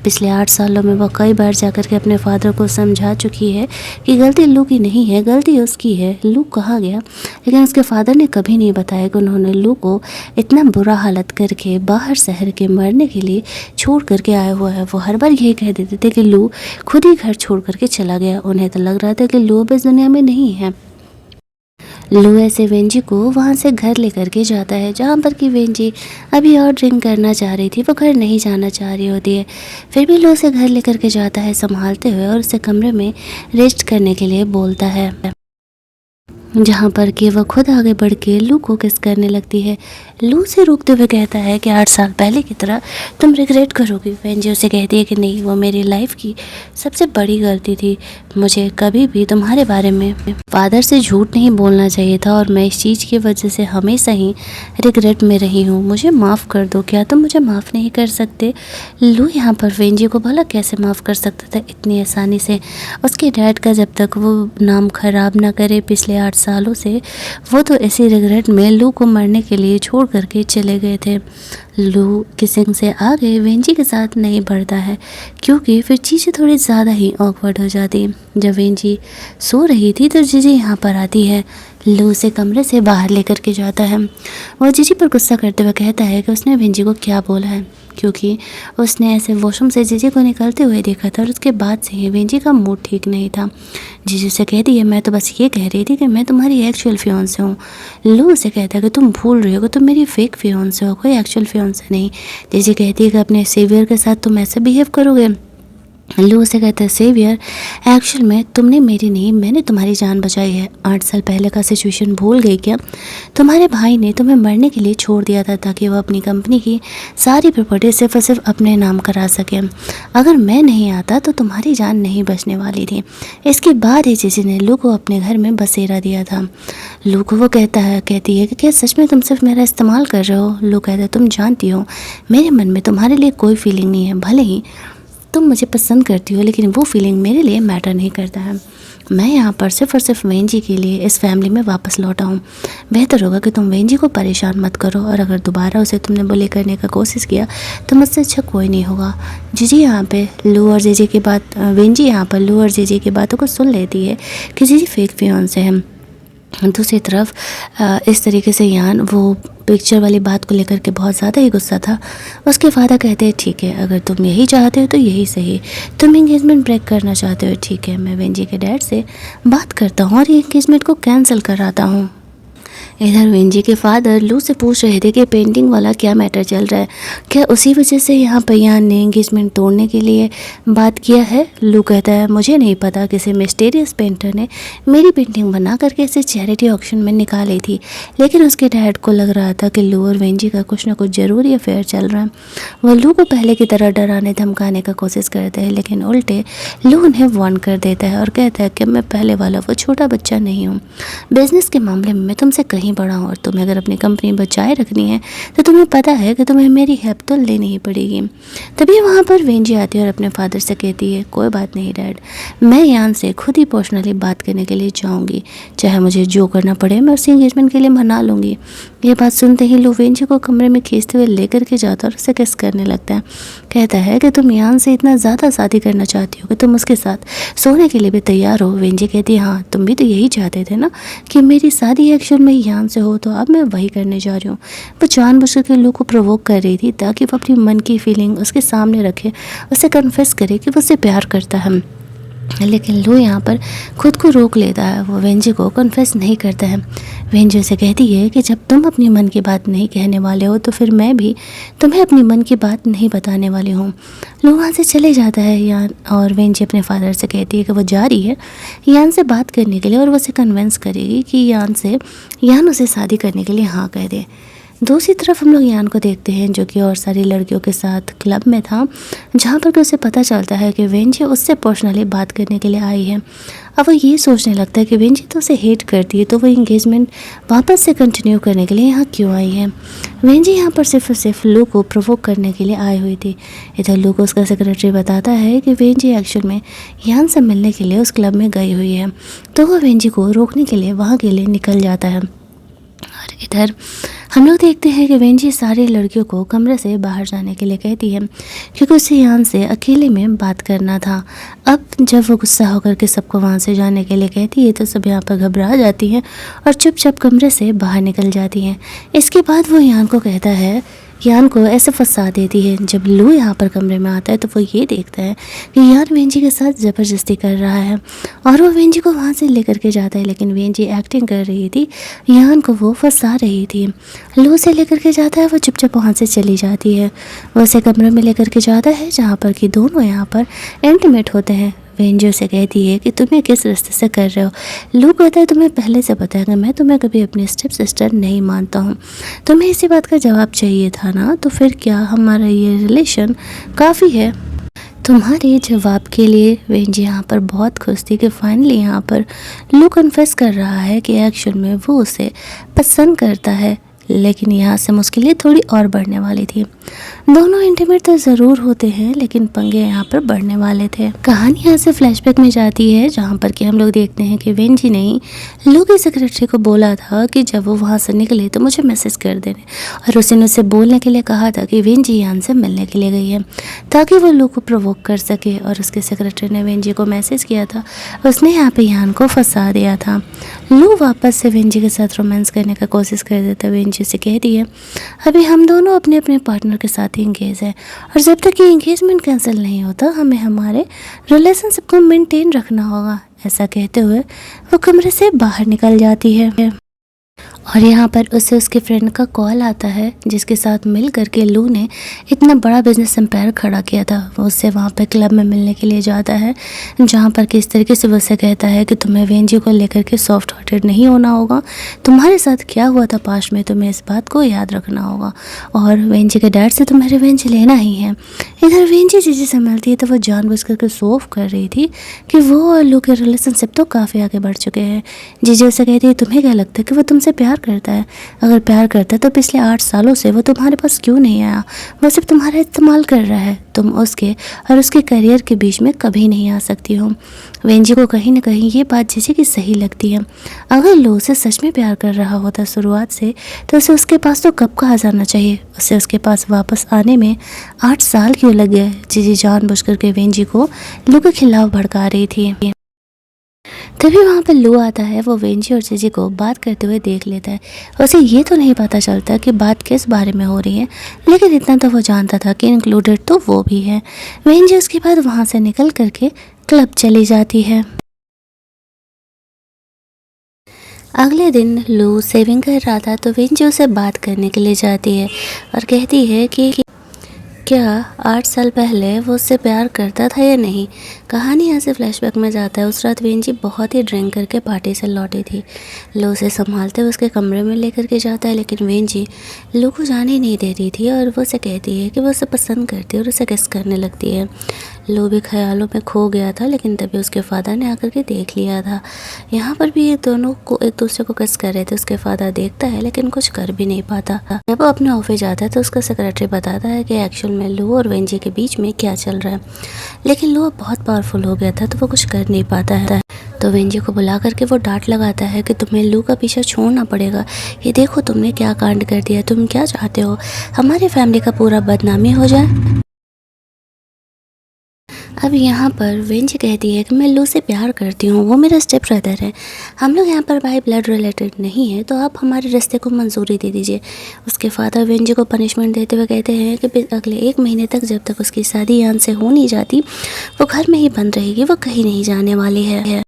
पिछले 8 सालों में वो कई बार जाकर के अपने फादर को समझा चुकी है कि गलती लू की नहीं है, गलती उसकी है। लू कहाँ गया, लेकिन उसके फादर ने कभी नहीं बताया कि उन्होंने लू को इतना बुरा हालत करके बाहर शहर के मरने के लिए छोड़ करके आया हुआ है। वो हर बार यही कह देते थे कि लू खुद ही घर छोड़ करके चला गया। उन्हें तो लग रहा था कि लू अब इस दुनिया में नहीं है। लू ऐसे वेंजी को वहाँ से घर लेकर के जाता है, जहाँ पर कि वेंजी अभी और ड्रिंक करना चाह रही थी, वो घर नहीं जाना चाह रही होती है। फिर भी लू उसे घर लेकर के जाता है संभालते हुए, और उसे कमरे में रेस्ट करने के लिए बोलता है, जहाँ पर कि वह खुद आगे बढ़ के लू को किस करने लगती है। लू से रोकते हुए कहता है कि 8 साल पहले की तरह तुम रिग्रेट करोगी। वेंजी उसे कहती है कि नहीं, वो मेरी लाइफ की सबसे बड़ी गलती थी, मुझे कभी भी तुम्हारे बारे में फादर से झूठ नहीं बोलना चाहिए था, और मैं इस चीज़ की वजह से हमेशा ही रिग्रेट में रही हूँ, मुझे माफ़ कर दो। क्या तुम मुझे माफ़ नहीं कर सकते? लू यहाँ पर वेंजी को भला कैसे माफ़ कर सकता था इतनी आसानी से? उसके डैड का जब तक वो नाम ख़राब ना करे पिछले 8 सालों से, वो तो इसी रिग्रेट में लू को मरने के लिए छोड़ करके चले गए थे। लू किसिंग से आगे वेंजी के साथ नहीं बढ़ता है, क्योंकि फिर चीज़ें थोड़ी ज़्यादा ही ऑकवर्ड हो जाती। जब वेंजी सो रही थी तो जीजी यहाँ पर आती है, लू उसे कमरे से बाहर लेकर के जाता है। वो जीजी पर गुस्सा करते हुए कहता है कि उसने वेंजी को क्या बोला है, क्योंकि उसने ऐसे वॉशरूम से जीजी को निकलते हुए देखा था, और उसके बाद से ही वेंजी का मूड ठीक नहीं था। जीजी से कहती है, मैं तो बस ये कह रही थी कि मैं तुम्हारी एक्चुअल फियोंसे हूँ। लू उसे कहता है कि तुम भूल रही हो कि तुम मेरी फेक फियोंसे हो, कोई एक्चुअल फियोंसे नहीं। जीजी कहती है कि अपने सेवियर के साथ तुम ऐसे बिहेव करोगे। लू उसे कहता है, सेवियर एक्चुअल में तुमने मेरी नहीं, मैंने तुम्हारी जान बचाई है। 8 साल पहले का सिचुएशन भूल गई क्या? तुम्हारे भाई ने तुम्हें मरने के लिए छोड़ दिया था ताकि वह अपनी कंपनी की सारी प्रॉपर्टी सिर्फ और सिर्फ अपने नाम करा सके। अगर मैं नहीं आता तो तुम्हारी जान नहीं बचने वाली थी। इसके बाद ही जीजी ने लू को अपने घर में बसेरा दिया था। लू को वो कहती है कि क्या सच में तुम सिर्फ मेरा इस्तेमाल कर रहे हो? लू कहता है, तुम जानती हो मेरे मन में तुम्हारे लिए कोई फीलिंग नहीं है, भले ही तुम मुझे पसंद करती हो, लेकिन वो फीलिंग मेरे लिए मैटर नहीं करता है। मैं यहाँ पर सिर्फ और सिर्फ वेंजी के लिए इस फैमिली में वापस लौटा हूँ। बेहतर होगा कि तुम वेंजी को परेशान मत करो, और अगर दोबारा उसे तुमने बुली करने का कोशिश किया तो मुझसे अच्छा कोई नहीं होगा। जीजी यहाँ पे लू और जीजी की बात वेंजी यहाँ पर लू और जीजी की बातों को सुन लेती है कि जीजी फेक फियोंसे है। दूसरी तरफ इस तरीके से यान वो पिक्चर वाली बात को लेकर के बहुत ज़्यादा ही गुस्सा था। उसके फादर कहते हैं ठीक है, अगर तुम यही चाहते हो तो यही सही, तुम एंगेजमेंट ब्रेक करना चाहते हो ठीक है, मैं वेंजी के डैड से बात करता हूँ और ये एंगेजमेंट को कैंसिल कराता हूँ। इधर वेंजी के फादर लू से पूछ रहे थे कि पेंटिंग वाला क्या मैटर चल रहा है, क्या उसी वजह से यहाँ पर यान ने एंगेजमेंट तोड़ने के लिए बात किया है। लू कहता है मुझे नहीं पता, किसी मिस्टीरियस पेंटर ने मेरी पेंटिंग बना करके इसे चैरिटी ऑक्शन में निकाली थी, लेकिन उसके डैड को लग रहा था कि लू और वेंजी का कुछ ना कुछ ज़रूरी अफेयर चल रहा है। वह लू को पहले की तरह डराने धमकाने का कोशिश करते हैं, लेकिन उल्टे लू उन्हें वार्न कर देता है और कहता है कि मैं पहले वाला वो छोटा बच्चा नहीं हूँ, बिजनेस के मामले में मैं तुमसे कहीं बड़ा हूँ और तुम्हें अगर अपनी कंपनी बचाए रखनी है तो तुम्हें पता है कि तुम्हें मेरी हेल्प तो लेनी ही पड़ेगी। तभी वहाँ पर वेंजी आती है और अपने फादर से कहती है कोई बात नहीं डैड, मैं यान से खुद ही पर्सनली बात करने के लिए जाऊँगी, चाहे मुझे जो करना पड़े मैं उसे एंगेजमेंट के लिए मना लूँगी। ये बात सुनते ही लू वेंजी को कमरे में खींचते हुए लेकर के जाता और उसे किस करने लगता है। कहता है कि तुम यान से इतना ज़्यादा शादी करना चाहती हो कि तुम उसके साथ सोने के लिए भी तैयार हो। वेंजी कहती है हाँ, तुम भी तो यही चाहते थे ना कि मेरी शादी एक्चुअल में यान से हो, तो अब मैं वही करने जा रही हूँ। वो जानबूझकर के लू को प्रोवोक कर रही थी ताकि वो अपनी मन की फीलिंग उसके सामने रखे, उसे कन्फेस करे कि वो उसे प्यार करता है। लेकिन लू यहाँ पर खुद को रोक लेता है, वो वेंजी को कन्फेस नहीं करता है। वेंजी उसे कहती है कि जब तुम अपनी मन की बात नहीं कहने वाले हो तो फिर मैं भी तुम्हें अपनी मन की बात नहीं बताने वाली हूँ। लू वहाँ से चले जाता है यान, और वेंजी अपने फादर से कहती है कि वो जा रही है यान से बात करने के लिए और वो उसे कन्विंस करेगी कि यान उसे शादी करने के लिए हाँ कह दे। दूसरी तरफ हम लोग यान को देखते हैं जो कि और सारी लड़कियों के साथ क्लब में था, जहाँ पर कि उसे पता चलता है कि वेंजी उससे पर्सनली बात करने के लिए आई है। अब वो ये सोचने लगता है कि वेंजी तो उसे हेट करती है, तो वो एंगेजमेंट वापस से कंटिन्यू करने के लिए यहाँ क्यों आई है। वेंजी यहाँ पर सिर्फ और सिर्फ लू को प्रोवोक करने के लिए आई हुई थी। इधर लू को उसका सेक्रेटरी बताता है कि वेंजी एक्चुअल में यान से मिलने के लिए उस क्लब में गई हुई है, तो वह वेंजी को रोकने के लिए वहाँ के लिए निकल जाता है। और इधर हम लोग देखते हैं कि वेंजी सारी लड़कियों को कमरे से बाहर जाने के लिए कहती है क्योंकि उसे यान से अकेले में बात करना था। अब जब वो गुस्सा होकर के सबको वहाँ से जाने के लिए कहती है तो सब यहाँ पर घबरा जाती हैं और चुपचाप कमरे से बाहर निकल जाती हैं। इसके बाद वो यान को कहता है, यान को ऐसे फंसा देती है। जब लू यहाँ पर कमरे में आता है तो वो ये देखता है कि यान वेंजी के साथ ज़बरदस्ती कर रहा है और वो वेंजी को वहाँ से लेकर के जाता है, लेकिन वेंजी एक्टिंग कर रही थी, यान को वो फंसा रही थी। लू से लेकर के जाता है, वो चुपचाप वहाँ से चली जाती है। वो उसे कमरे में लेकर के जाता है जहाँ पर कि दोनों यहाँ पर इंटीमेट होते हैं। वेंजी से कहती है कि तुम्हें किस रास्ते से कर रहे हो। लू कहता है तुम्हें पहले से पता है कि मैं तुम्हें कभी अपनी स्टेप सिस्टर नहीं मानता हूँ, तुम्हें इसी बात का जवाब चाहिए था ना, तो फिर क्या हमारा ये रिलेशन काफ़ी है। तुम्हारे जवाब के लिए वेंजी यहाँ पर बहुत खुश थी कि फाइनली यहाँ पर लू कन्फेस कर रहा है कि एक्चुअल में वो उसे पसंद करता है। लेकिन यहाँ से मुश्किलें थोड़ी और बढ़ने वाली थी। दोनों इंटीमेट तो ज़रूर होते हैं लेकिन पंगे यहाँ पर बढ़ने वाले थे। कहानी यहाँ से फ्लैशबैक में जाती है जहाँ पर कि हम लोग देखते हैं कि वेंजी ने लू की सेक्रेटरी को बोला था कि जब वो वहाँ से निकले तो मुझे मैसेज कर देने, और उसने उसे बोलने के लिए कहा था कि वेंजी यान से मिलने के लिए गई है ताकि वो लू को प्रोवोक कर सके। और उसके सेक्रेटरी ने वेंजी को मैसेज किया था, उसने यहाँ पे यान को फंसा दिया था। लू वापस से वेंजी के साथ रोमांस करने का कोशिश कर देता। वेंजी से कहती है अभी हम दोनों अपने अपने पार्टनर के साथ ही इंगेज है और जब तक ये इंगेजमेंट कैंसिल नहीं होता हमें हमारे रिलेशनशिप को मेंटेन रखना होगा। ऐसा कहते हुए वो कमरे से बाहर निकल जाती है और यहाँ पर उसे उसके फ्रेंड का कॉल आता है जिसके साथ मिल करके लू ने इतना बड़ा बिजनेस एम्पायर खड़ा किया था। वो उससे वहाँ पे क्लब में मिलने के लिए जाता है जहाँ पर कि इस तरीके से वो उसे कहता है कि तुम्हें वेंजी को लेकर के सॉफ्ट हार्टेड नहीं होना होगा, तुम्हारे साथ क्या हुआ था पास्ट में तुम्हें इस बात को याद रखना होगा और वेंजी के डैड से तुम्हें रिवेंज लेना ही है। इधर वेंजी जीजी से मिलती है तो वो जानबूझ करके सोफ कर रही थी कि वो और लू के रिलेशनशिप तो काफ़ी आगे बढ़ चुके हैं। जीजी उसे कहती है तुम्हें क्या लगता है कि वो तुमसे प्यार करता है, अगर प्यार करता है तो पिछले 8 सालों से वो तुम्हारे पास क्यों नहीं आया, वो सिर्फ तुम्हारा इस्तेमाल कर रहा है, तुम उसके और उसके करियर के बीच में कभी नहीं आ सकती हो। वेंजी को कहीं ना कहीं ये बात जीजी की सही लगती है। अगर लू उसे सच में प्यार कर रहा होता शुरुआत से तो उसे उसके पास तो कब का आ जाना चाहिए, उसे उसके पास वापस आने में 8 साल क्यों लग गए। जीजी जानबूझ करके वेंजी को लू के खिलाफ भड़का रही थी। तभी वहाँ पर लू आता है। वो वेंजी और जीजी को बात करते हुए देख लेता है। उसे ये तो नहीं पता चलता कि बात किस बारे में हो रही है, लेकिन इतना तो वो जानता था कि इंक्लूडेड तो वो भी है। वेंजी उसके बाद वहाँ से निकल करके क्लब चली जाती है। अगले दिन लू सेविंग कर रहा था तो वेंजी उसे बात करने के लिए जाती है और कहती है कि क्या 8 साल पहले वो उससे प्यार करता था या नहीं। कहानी यहाँ से फ्लैशबैक में जाता है। उस रात वेंजी बहुत ही ड्रिंक करके पार्टी से लौटी थी। लो उसे संभालते हुए उसके कमरे में लेकर के जाता है, लेकिन वेंजी लो को जाने नहीं दे रही थी और वो उसे कहती है कि वो उसे पसंद करती है और उसे किस करने लगती है। लो भी ख्यालों में खो गया था, लेकिन तभी उसके फादर ने आकर के देख लिया था। यहाँ पर भी ये दोनों को एक दूसरे को किस कर रहे थे। उसके फादर देखता है लेकिन कुछ कर भी नहीं पाता। जब वो अपने ऑफिस जाता है तो उसका सेक्रेटरी बताता है कि एक्चुअल में लो और वेंजी के बीच में क्या चल रहा है, लेकिन लो बहुत पावरफुल हो गया था तो वो कुछ कर नहीं पाता है। तो वेंजी को बुला करके वो डांट लगाता है कि तुम्हें लू का पीछा छोड़ना पड़ेगा। ये देखो तुमने क्या कांड कर दिया, तुम क्या चाहते हो, हमारी फैमिली का पूरा बदनामी हो जाए। अब यहाँ पर वेंजी कहती है कि मैं लू से प्यार करती हूँ, वो मेरा स्टेप ब्रदर है, हम लोग यहाँ पर बाय ब्लड रिलेटेड नहीं है, तो आप हमारे रिश्ते को मंजूरी दे दीजिए। उसके फादर वेंजी को पनिशमेंट देते हुए कहते हैं कि अगले 1 महीने तक जब तक उसकी शादी यान से हो नहीं जाती वो घर में ही बंद रहेगी, वो कहीं नहीं जाने वाली है।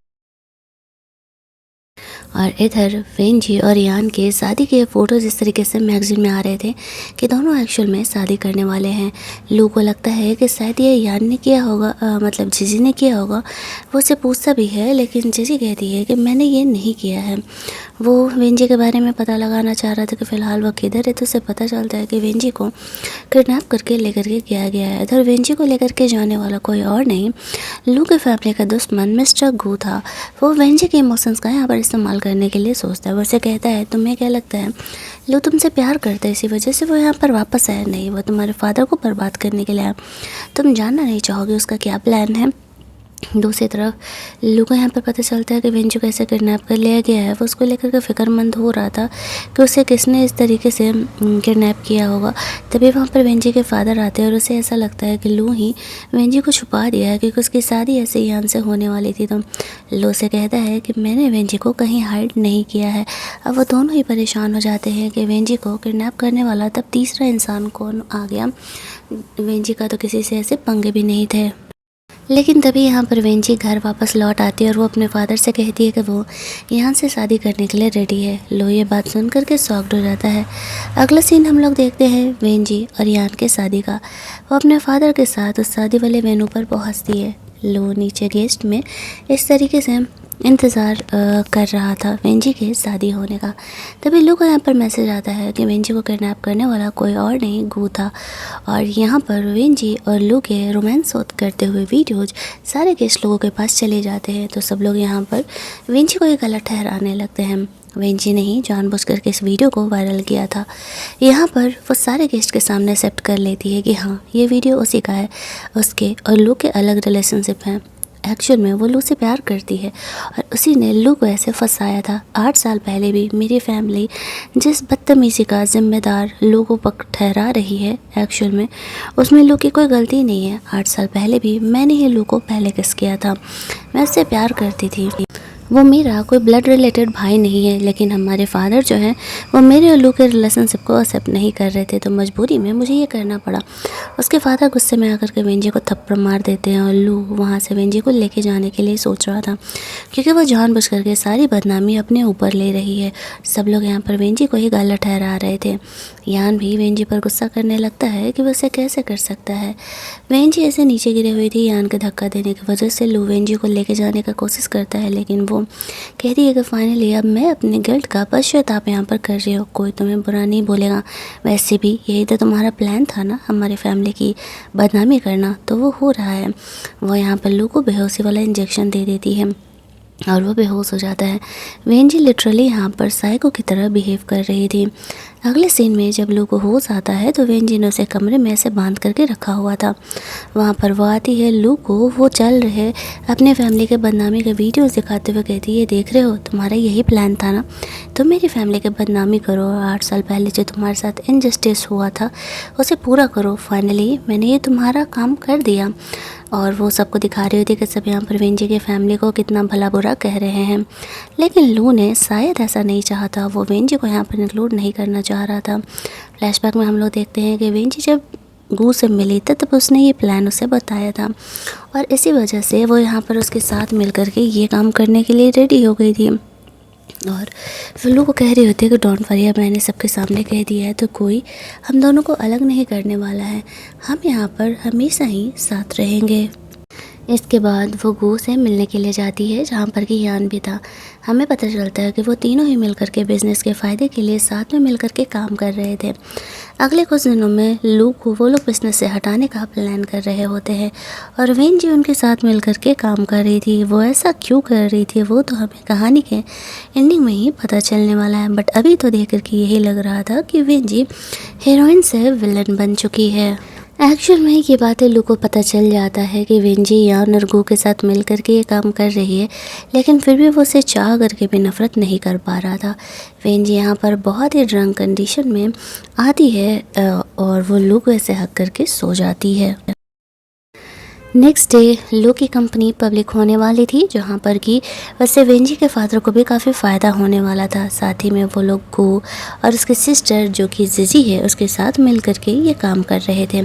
और इधर वेंजी और यान के शादी के फ़ोटोज़ इस तरीके से मैगजीन में आ रहे थे कि दोनों एक्चुअल में शादी करने वाले हैं। लू को लगता है कि शायद ये यान ने किया होगा, मतलब जीजी ने किया होगा। वो उसे पूछता भी है, लेकिन जीजी कहती है कि मैंने ये नहीं किया है। वो वेंजी के बारे में पता लगाना चाह रहा था कि फ़िलहाल वो किधर है, तो उसे पता चलता है कि वेंजी को किडनैप करके लेकर के गया गया है। इधर वेंजी को लेकर के जाने वाला कोई और नहीं, लू के फैमिली का दुश्मन मिस्टर गू था। वो वेंजी के इमोशंस का यहाँ पर इस्तेमाल करने के लिए सोचता है। वो उसे कहता है तुम्हें क्या लगता है लू तुमसे प्यार करता है, इसी वजह से वो यहाँ पर वापस आया। नहीं, वो तुम्हारे फादर को बर्बाद करने के लिए आया। तुम जानना नहीं चाहोगे उसका क्या प्लान है। दूसरी तरफ लू को यहाँ पर पता चलता है कि वेंजी को कैसे किडनैप कर लिया गया है। वो उसको लेकर के फिक्रमंद हो रहा था कि उसे किसने इस तरीके से किडनैप किया होगा। तभी वहाँ पर वेंजी के फादर आते हैं और उसे ऐसा लगता है कि लू ही वेंजी को छुपा दिया है, क्योंकि उसकी शादी ऐसे यान से होने वाली थी। तो लू से कहता है कि मैंने वेंजी को कहीं हाइड नहीं किया है। अब वो दोनों ही परेशान हो जाते हैं कि वेंजी को किडनैप करने वाला तब तीसरा इंसान कौन आ गया। वेंजी का तो किसी से ऐसे पंगे भी नहीं थे। लेकिन तभी यहाँ पर वेंजी घर वापस लौट आती है और वो अपने फादर से कहती है कि वो यहाँ से शादी करने के लिए रेडी है। लो ये बात सुन करके शॉक्ड हो जाता है। अगला सीन हम लोग देखते हैं वेंजी और यान के शादी का। वो अपने फादर के साथ उस शादी वाले वेन्यू पर पहुँचती है। लो नीचे गेस्ट में इस तरीके से इंतज़ार कर रहा था वेंजी के शादी होने का। तभी लू को यहाँ पर मैसेज आता है कि वेंजी को किडनैप करने वाला कोई और नहीं गू था। और यहाँ पर वेंजी और लू के रोमांस करते हुए वीडियोज सारे गेस्ट लोगों के पास चले जाते हैं। तो सब लोग यहाँ पर वेंजी को एक गलत ठहराने लगते हैं। वेंजी ने ही जानबूझ करके इस वीडियो को वायरल किया था। यहाँ पर वो सारे गेस्ट के सामने एक्सेप्ट कर लेती है कि हाँ ये वीडियो उसी का है। उसके और लू के अलग रिलेशनशिप हैं। एक्चुअल में वो लू से प्यार करती है और उसी ने लू को ऐसे फंसाया था। 8 साल पहले भी मेरी फैमिली जिस बदतमीज़ी का जिम्मेदार लू को ठहरा रही है, एक्चुअल में उसमें लू की कोई गलती नहीं है। 8 साल पहले भी मैंने ही लू को पहले किस किया था। मैं उससे प्यार करती थी। वो मेरा कोई ब्लड रिलेटेड भाई नहीं है, लेकिन हमारे फादर जो हैं वो मेरे और लू के रिलेशनशिप को एक्सेप्ट नहीं कर रहे थे, तो मजबूरी में मुझे ये करना पड़ा। उसके फादर गुस्से में आकर के वेंजी को थप्पड़ मार देते हैं और लू वहाँ से वेंजी को लेके जाने के लिए सोच रहा था, क्योंकि वो जानबूझ करके सारी बदनामी अपने ऊपर ले रही है। सब लोग यहाँ पर वेंजी को ही गलत ठहरा रहे थे। यान भी वेंजी पर गुस्सा करने लगता है कि वो उसे कैसे कर सकता है। वेंजी ऐसे नीचे गिरी हुई थी। यान के धक्का देने की वजह से लू वेंजी को लेके जाने का कोशिश करता है, लेकिन वो कहती है कि फाइनली अब मैं अपने गिल्ट का पश्चाताप यहाँ पर कर रही हूँ, कोई तुम्हें बुरा नहीं बोलेगा। वैसे भी यही तो तुम्हारा प्लान था ना, हमारी फैमिली की बदनामी करना, तो वो हो रहा है। वो यहाँ पर लू को बेहोशी वाला इंजेक्शन दे देती है और वो बेहोश हो जाता है। वेंजी लिटरली यहाँ पर साइको की तरह बिहेव कर रही थी। अगले सीन में जब लू को होश आता है तो वेंजी ने उसे कमरे में ऐसे बांध करके रखा हुआ था। वहाँ पर वो आती है लू को वो चल रहे अपने फैमिली के बदनामी के वीडियोस दिखाते हुए कहती है, देख रहे हो तुम्हारा यही प्लान था ना, तुम मेरी फैमिली की बदनामी करो और 8 साल पहले जो तुम्हारे साथ इनजस्टिस हुआ था उसे पूरा करो। फाइनली मैंने ये तुम्हारा काम कर दिया। और वो सबको दिखा रही होती कि सब यहाँ पर वेंजी के फैमिली को कितना भला बुरा कह रहे हैं, लेकिन लू ने शायद ऐसा नहीं चाहा था, वो वेंजी को यहाँ पर इंक्लूड नहीं करना चाह रहा था। फ्लैशबैक में हम लोग देखते हैं कि वेंजी जब गू से मिली थी तब उसने ये प्लान उसे बताया था और इसी वजह से वो यहाँ पर उसके साथ मिल कर के ये काम करने के लिए रेडी हो गई थी। और फिर लू को कह रही होती है कि डोंट वरी, अब मैंने सबके सामने कह दिया है तो कोई हम दोनों को अलग नहीं करने वाला है, हम यहाँ पर हमेशा ही साथ रहेंगे। इसके बाद वो गू से मिलने के लिए जाती है जहाँ पर कि यान भी था। हमें पता चलता है कि वो तीनों ही मिलकर के बिज़नेस के फ़ायदे के लिए साथ में मिलकर के काम कर रहे थे। अगले कुछ दिनों में लू को वो लोग बिज़नेस से हटाने का प्लान कर रहे होते हैं और वेंजी उनके साथ मिलकर के काम कर रही थी। वो ऐसा क्यों कर रही थी वो तो हमें कहानी के एंडिंग में ही पता चलने वाला है, बट अभी तो देख कर के यही लग रहा था कि वेंजी हीरोइन से विलन बन चुकी है। एक्चुअल में ये बातें लू को पता चल जाता है कि वेंजी यान और गू के साथ मिल करके ये काम कर रही है, लेकिन फिर भी वो उसे चाह करके भी नफ़रत नहीं कर पा रहा था। वेंजी यहाँ पर बहुत ही ड्रंक कंडीशन में आती है और वो लू को ऐसे हक करके सो जाती है। नेक्स्ट डे लू की कंपनी पब्लिक होने वाली थी जहाँ पर कि वैसे वेंजी के फादर को भी काफ़ी फ़ायदा होने वाला था। साथ ही में वो लोग गू और उसके सिस्टर जो कि जिजी है उसके साथ मिल कर के ये काम कर रहे थे,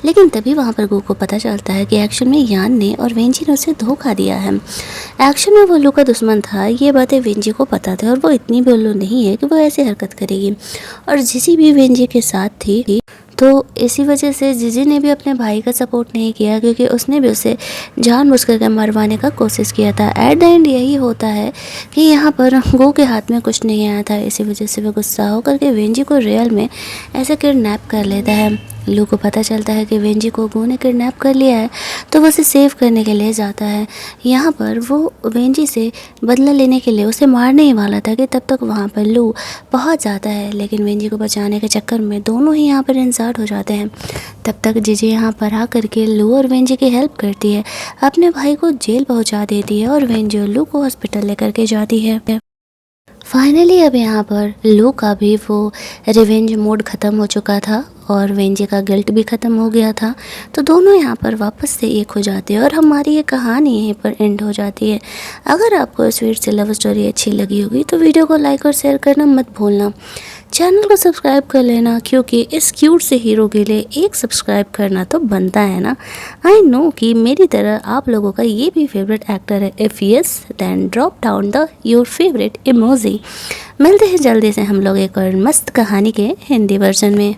लेकिन तभी वहाँ पर गू को पता चलता है कि एक्शन में यान ने और वेंजी ने उसे धोखा दिया है। एक्शन में वो लू का दुश्मन था, ये बातें वेंजी को पता थी और वो इतनी भी उल्लू नहीं है कि वो ऐसी हरकत करेगी। और जिजी भी वेंजी के साथ थी तो इसी वजह से जिजी ने भी अपने भाई का सपोर्ट नहीं किया क्योंकि उसने भी उसे जानबूझ करके मरवाने का कोशिश किया था। एट द एंड यही होता है कि यहाँ पर गो के हाथ में कुछ नहीं आया था, इसी वजह से वो गुस्सा होकर के वेंजी को रियल में ऐसे किडनैप कर लेता है। लू को पता चलता है कि वेंजी को गो ने किडनैप कर लिया है तो वो उसे सेव करने के लिए जाता है। यहाँ पर वो वेंजी से बदला लेने के लिए उसे मारने ही वाला था कि तब तक वहाँ पर लू पहुँच जाता है, लेकिन वेंजी को बचाने के चक्कर में दोनों ही यहाँ पर इंसर्ट हो जाते हैं। तब तक जिजी यहाँ पर आ करके लू और वेंजी की हेल्प करती है, अपने भाई को जेल पहुँचा देती है और वेंजी और लू को हॉस्पिटल लेकर के जाती है। फाइनली अब यहाँ पर लू का भी वो रिवेंज मोड ख़त्म हो चुका था और वेंजी का गिल्ट भी ख़त्म हो गया था, तो दोनों यहाँ पर वापस से एक हो जाते हैं और हमारी ये कहानी यहीं पर एंड हो जाती है। अगर आपको स्वीट से लव स्टोरी अच्छी लगी होगी तो वीडियो को लाइक और शेयर करना मत भूलना। चैनल को सब्सक्राइब कर लेना क्योंकि इस क्यूट से हीरो के लिए एक सब्सक्राइब करना तो बनता है ना। आई नो कि मेरी तरह आप लोगों का ये भी फेवरेट एक्टर है। If yes then drop down the your favourite emoji. मिलते हैं जल्दी से हम लोग एक और मस्त कहानी के हिंदी वर्जन में।